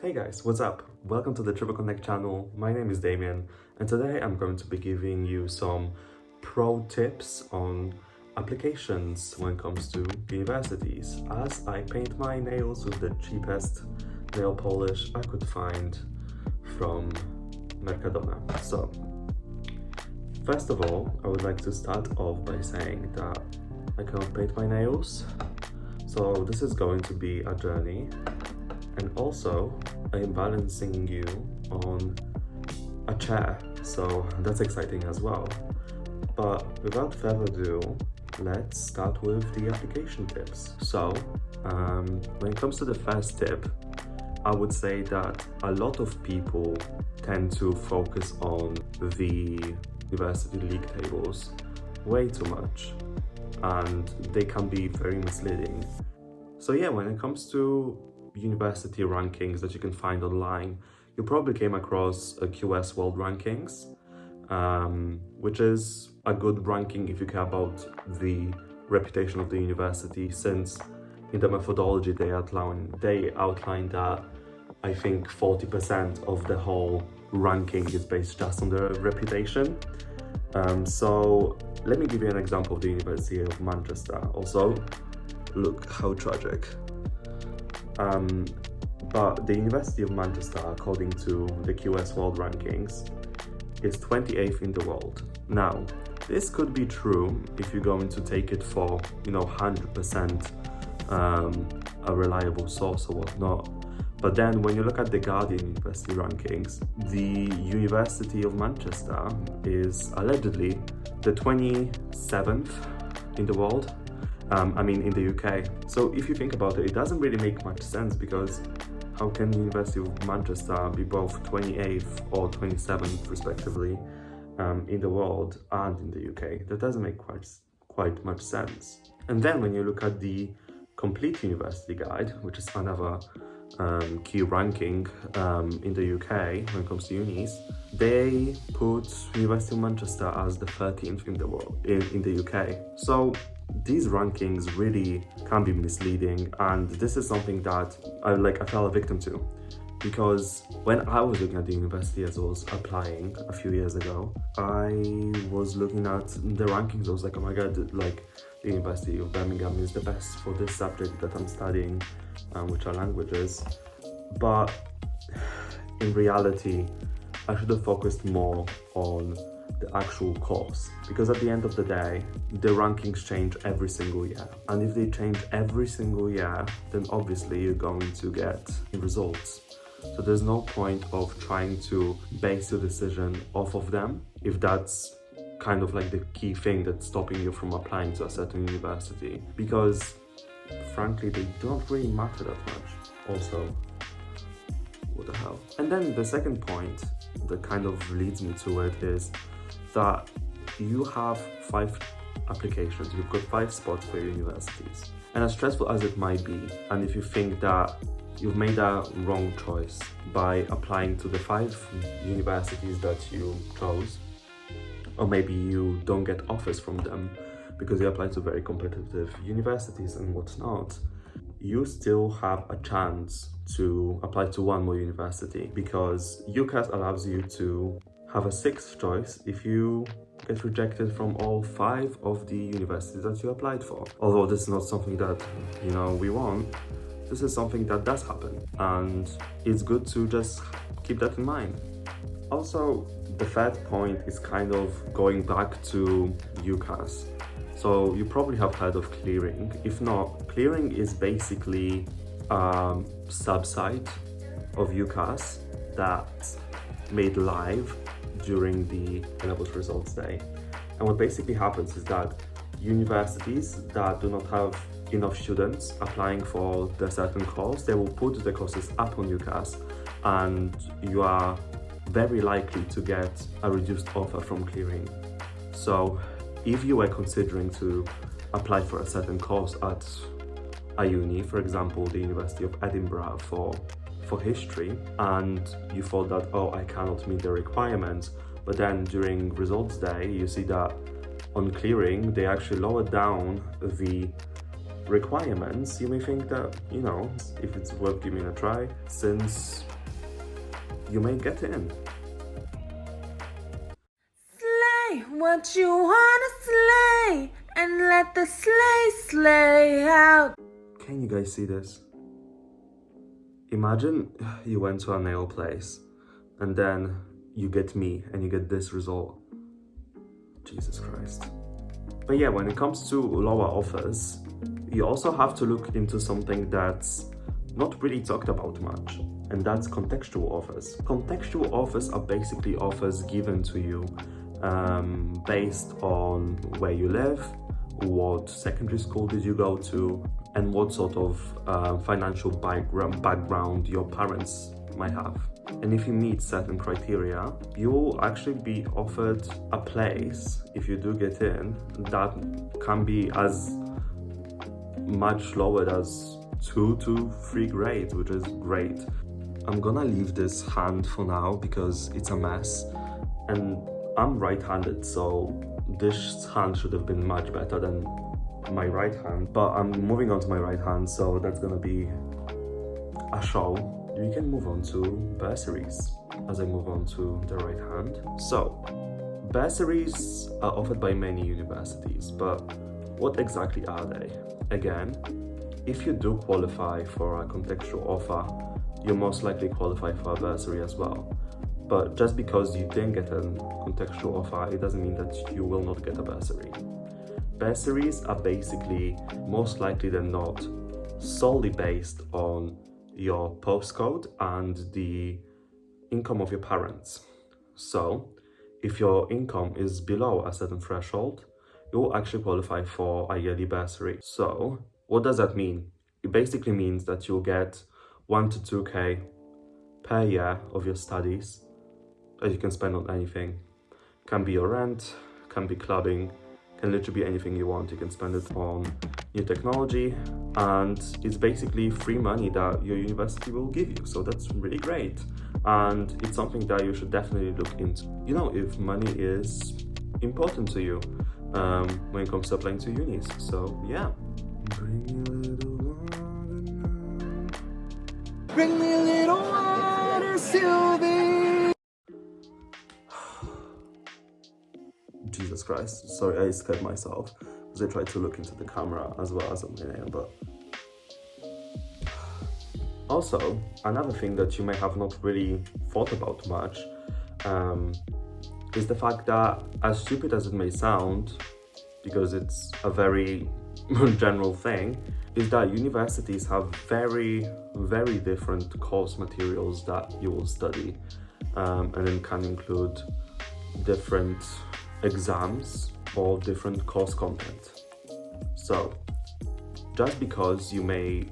Hey guys, what's up? Welcome to the TripleConnect channel. My name is Damian, and today I'm going to be giving you some pro tips on applications when it comes to universities, as I paint my nails with the cheapest nail polish I could find from Mercadona. So, first of all, I would like to start off by saying that I cannot paint my nails, so this is going to be a journey. And also, I am balancing you on a chair, so that's exciting as well. But without further ado, let's start with the application tips. So, when it comes to the first tip, I would say that a lot of people tend to focus on the university league tables way too much, and they can be very misleading. So yeah, when it comes to university rankings that you can find online, you probably came across a QS World Rankings, which is a good ranking if you care about the reputation of the university, since in the methodology they outline that I think 40% of the whole ranking is based just on the reputation. So let me give you an example of the University of Manchester. Also, look how tragic. But the University of Manchester, according to the QS World Rankings, is 28th in the world. Now, this could be true if you're going to take it for, 100% a reliable source or whatnot. But then when you look at the Guardian University Rankings, the University of Manchester is allegedly the 27th in the world. In the UK. So if you think about it, it doesn't really make much sense, because how can the University of Manchester be both 28th or 27th respectively in the world and in the UK? That doesn't make quite much sense. And then when you look at the Complete University Guide, which is another key ranking in the UK when it comes to unis, they put University of Manchester as the 13th in the world, in the UK. So these rankings really can be misleading, and this is something that I fell a victim to, because when I was looking at the university as I was applying a few years ago, I was looking at the rankings. I was like, oh my god, the University of Birmingham is the best for this subject that I'm studying, which are languages. But in reality, I should have focused more on the actual course, because at the end of the day, the rankings change every single year, and if they change every single year, then obviously you're going to get results. So there's no point of trying to base your decision off of them, if that's kind of like the key thing that's stopping you from applying to a certain university, because frankly they don't really matter that much. Also, what the hell? And then the second point that kind of leads me to it is that you have 5 applications, you've got 5 spots for your universities. And as stressful as it might be, and if you think that you've made a wrong choice by applying to the 5 universities that you chose, or maybe you don't get offers from them because you applied to very competitive universities and whatnot, you still have a chance to apply to one more university, because UCAS allows you to have a 6th choice if you get rejected from all 5 of the universities that you applied for. Although this is not something that, we want, this is something that does happen, and it's good to just keep that in mind. Also, the third point is kind of going back to UCAS. So you probably have heard of clearing. If not, clearing is basically a subsite of UCAS that's made live during the A-levels results day. And what basically happens is that universities that do not have enough students applying for the certain course, they will put the courses up on UCAS, and you are very likely to get a reduced offer from clearing. So if you were considering to apply for a certain course at a uni, for example, the University of Edinburgh for history, and you thought that, oh, I cannot meet the requirements, but then during results day, you see that on clearing, they actually lowered down the requirements, you may think that, you know, if it's worth giving a try, since you may get in. Slay what you wanna slay, and let the slay out. Can you guys see this? Imagine you went to a nail place and then you get me and you get this result. Jesus Christ. But yeah, when it comes to lower offers, you also have to look into something that's not really talked about much, and that's contextual offers. Contextual offers are basically offers given to you based on where you live, what secondary school did you go to, and what sort of financial background your parents might have. And if you meet certain criteria, you'll actually be offered a place, if you do get in, that can be as much lower as 2 to 3 grades, which is great. I'm gonna leave this hand for now because it's a mess, and I'm right-handed, so this hand should have been much better than my right hand, but I'm moving on to my right hand, so that's gonna be a show. We can move on to bursaries as I move on to the right hand. So, bursaries are offered by many universities, but what exactly are they? Again, if you do qualify for a contextual offer, you'll most likely qualify for a bursary as well. But just because you didn't get a contextual offer, it doesn't mean that you will not get a bursary. Bursaries are basically, most likely than not, solely based on your postcode and the income of your parents. So, if your income is below a certain threshold, you will actually qualify for a yearly bursary. So, what does that mean? It basically means that you'll get 1 to 2K per year of your studies that you can spend on anything. Can be your rent, can be clubbing, can literally be anything you want. You can spend it on new technology, and it's basically free money that your university will give you. So that's really great. And it's something that you should definitely look into. You know, if money is important to you when it comes to applying to unis. So yeah. Bring me a little water now. Bring me a little water, Sylvie. Jesus Christ, sorry, I scared myself because I tried to look into the camera as well as on my nail, but... Also, another thing that you may have not really thought about much is the fact that, as stupid as it may sound, because it's a very general thing, is that universities have very, very different course materials that you will study, and then can include different exams or different course content. So, just because you may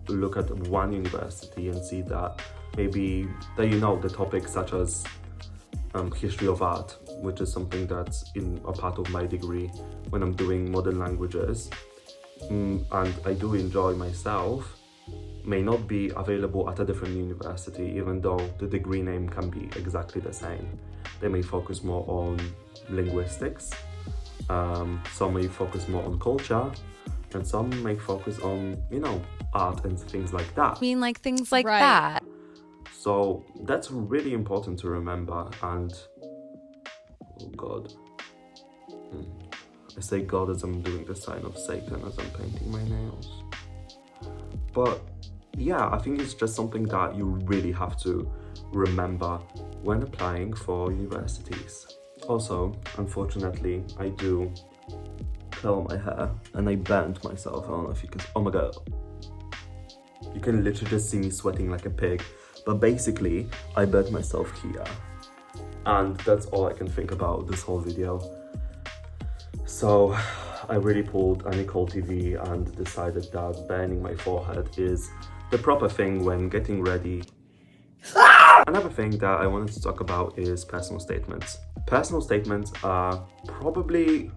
look at one university and see that maybe that you know the topics such as history of art, which is something that's in a part of my degree when I'm doing modern languages, and I do enjoy myself, may not be available at a different university, even though the degree name can be exactly the same. They may focus more on linguistics, some may focus more on culture, and some may focus on, you know, art and things like that. I mean, like things like that. So that's really important to remember. And oh God, I say God as I'm doing the sign of Satan as I'm painting my nails. But yeah, I think it's just something that you really have to remember when applying for universities. Also, unfortunately, I do curl my hair and I burnt myself. I don't know if you can, oh my God. You can literally just see me sweating like a pig. But basically, I burnt myself here. And that's all I can think about this whole video. So I really pulled a Nicole TV and decided that burning my forehead is the proper thing when getting ready. Another thing that I wanted to talk about is personal statements. Personal statements are probably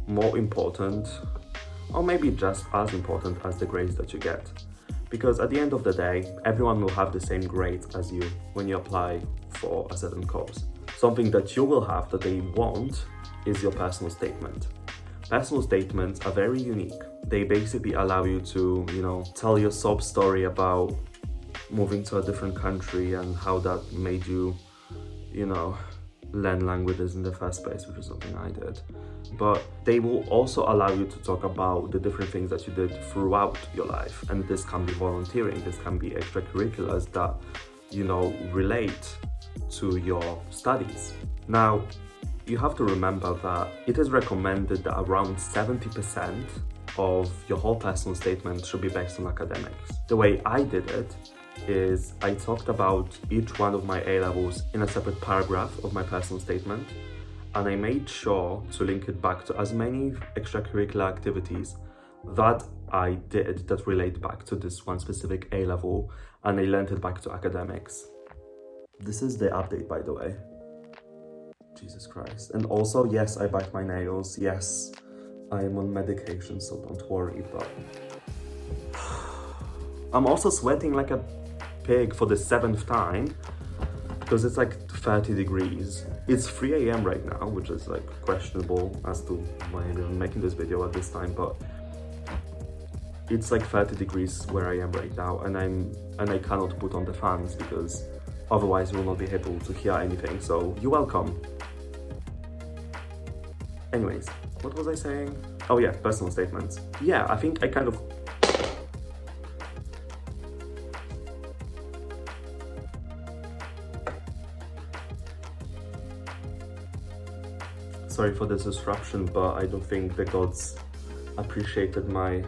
more important, or maybe just as important as the grades that you get. Because at the end of the day, everyone will have the same grades as you when you apply for a certain course. Something that you will have that they won't is your personal statement. Personal statements are very unique. They basically allow you to, tell your sob story about moving to a different country and how that made you, learn languages in the first place, which is something I did. But they will also allow you to talk about the different things that you did throughout your life. And this can be volunteering, this can be extracurriculars that, relate to your studies. Now, you have to remember that it is recommended that around 70% of your whole personal statement should be based on academics. The way I did it is I talked about each one of my A-levels in a separate paragraph of my personal statement, and I made sure to link it back to as many extracurricular activities that I did that relate back to this one specific A-level, and I linked it back to academics. This is the update, by the way. Jesus Christ. And also, yes, I bite my nails. Yes, I am on medication, so don't worry, but I'm also sweating like a pig for the 7th time because it's like 30 degrees. It's 3 a.m. right now, which is like questionable as to why I'm even making this video at this time, but it's like 30 degrees where I am right now, and I cannot put on the fans because otherwise you will not be able to hear anything, so you're welcome. Anyways, what was I saying? Oh yeah, personal statements. Yeah, I think I kind of... Sorry for this disruption, but I don't think the gods appreciated my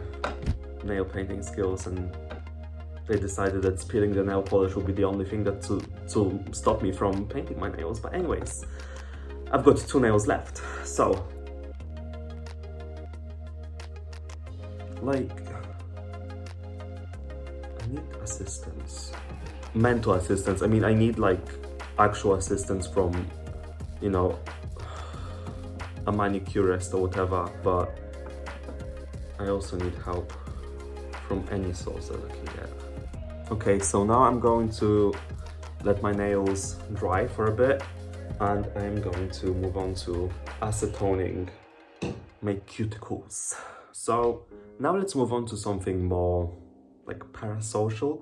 nail painting skills, and they decided that peeling the nail polish would be the only thing that to stop me from painting my nails. But anyways, I've got 2 nails left, so like I need assistance, mental assistance. I mean, I need like actual assistance from, a manicurist or whatever, but I also need help from any source that I can get. Okay, so now I'm going to let my nails dry for a bit, and I'm going to move on to acetoning my cuticles. So now let's move on to something more like parasocial ?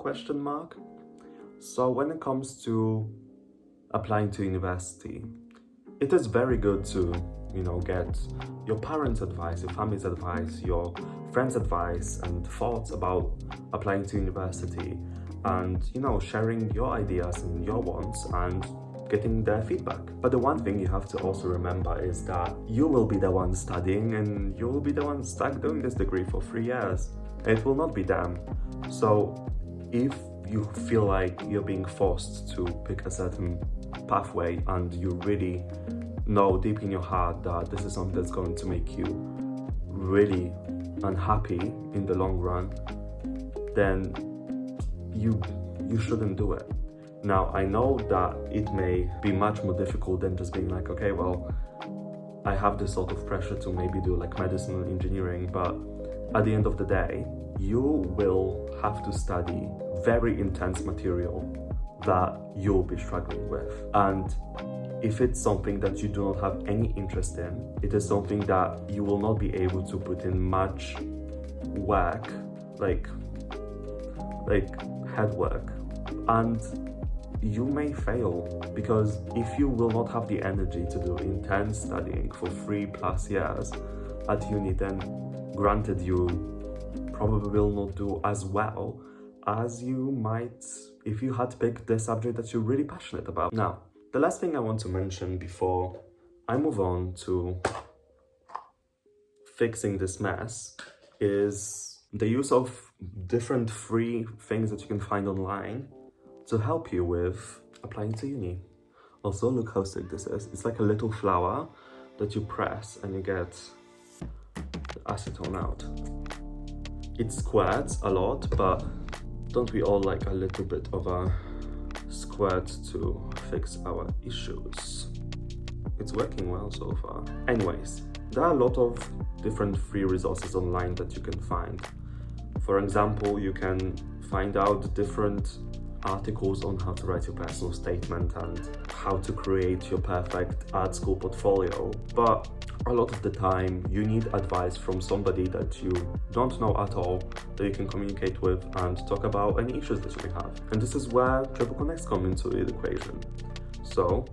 So when it comes to applying to university, it is very good to get your parents' advice, your family's advice, your friends' advice and thoughts about applying to university, and sharing your ideas and your wants and getting their feedback. But the one thing you have to also remember is that you will be the one studying, and you will be the one stuck doing this degree for 3 years. It will not be them. So if you feel like you're being forced to pick a certain pathway and you really know deep in your heart that this is something that's going to make you really unhappy in the long run, then you shouldn't do it. Now, I know that it may be much more difficult than just being like, okay, well, I have this sort of pressure to maybe do like medicine and engineering, but at the end of the day, you will have to study very intense material that you'll be struggling with. And if it's something that you do not have any interest in, it is something that you will not be able to put in much work, like head work, and you may fail, because if you will not have the energy to do intense studying for 3+ years at uni, then granted you probably will not do as well as you might if you had picked the subject that you're really passionate about. Now, the last thing I want to mention before I move on to fixing this mess is the use of different free things that you can find online to help you with applying to uni. Also, look how sick this is. It's like a little flower that you press and you get the acetone out. It squirts a lot, but don't we all like a little bit of a squirt to fix our issues? It's working well so far. Anyways, there are a lot of different free resources online that you can find. For example, you can find out different articles on how to write your personal statement and how to create your perfect art school portfolio. But A lot of the time you need advice from somebody that you don't know at all, that you can communicate with and talk about any issues that you may have. And this is where TripleConnect comes into the equation. So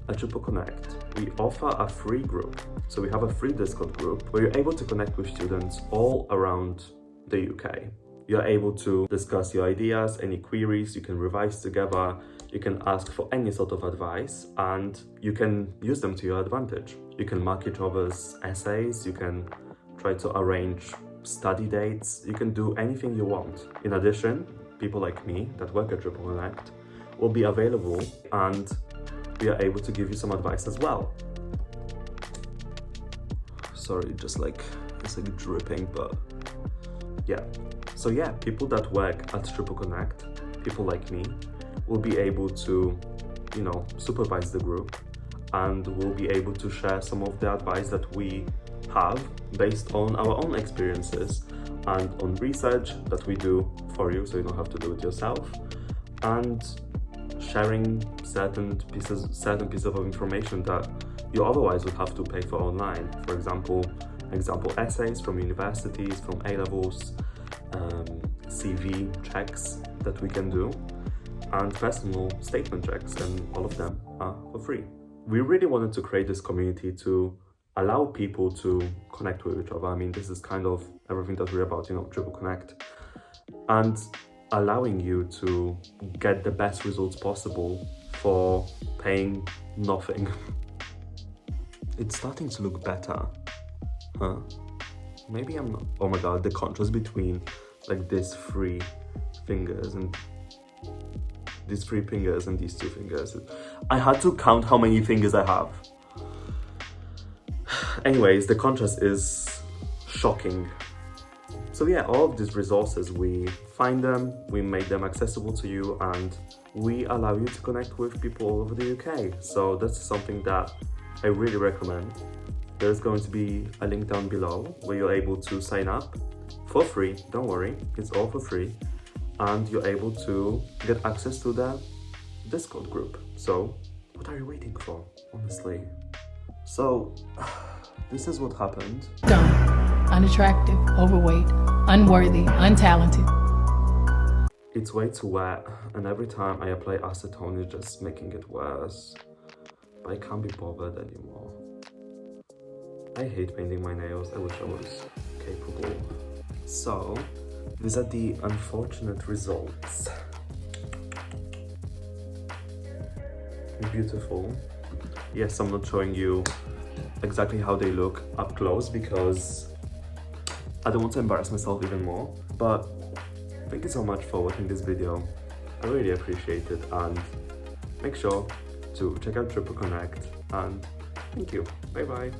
at TripleConnect, we offer a free group. So we have a free Discord group where you're able to connect with students all around the UK. You're able to discuss your ideas, any queries, you can revise together, you can ask for any sort of advice, and you can use them to your advantage. You can mark each other's essays, you can try to arrange study dates, you can do anything you want. In addition, people like me that work at TripleConnect will be available, and we are able to give you some advice as well. Sorry, it's like dripping, but yeah. So yeah, people that work at TripleConnect, people like me, will be able to, supervise the group, and we'll be able to share some of the advice that we have based on our own experiences and on research that we do for you, so you don't have to do it yourself, and sharing certain pieces of information that you otherwise would have to pay for online. For example, essays from universities, from A-levels, CV checks that we can do, and personal statement checks, and all of them are for free. We really wanted to create this community to allow people to connect with each other. I mean, this is kind of everything that we're about, TripleConnect, and allowing you to get the best results possible for paying nothing. It's starting to look better, huh? Maybe I'm not. Oh my god, the contrast between like these three fingers and these two fingers. I had to count how many fingers I have. Anyways, the contrast is shocking. So yeah, all of these resources, we find them, we make them accessible to you, and we allow you to connect with people all over the UK. So that's something that I really recommend. There's going to be a link down below where you're able to sign up for free. Don't worry, it's all for free. And you're able to get access to the Discord group. So what are you waiting for, honestly? So this is what happened. Dumb, unattractive, overweight, unworthy, untalented. It's way too wet, and every time I apply acetone, it's just making it worse. But I can't be bothered anymore. I hate painting my nails. I wish I was capable. So these are the unfortunate results. Beautiful. Yes, I'm not showing you exactly how they look up close because I don't want to embarrass myself even more. But thank you so much for watching this video. I really appreciate it, and make sure to check out TripleConnect, and thank you. Bye bye.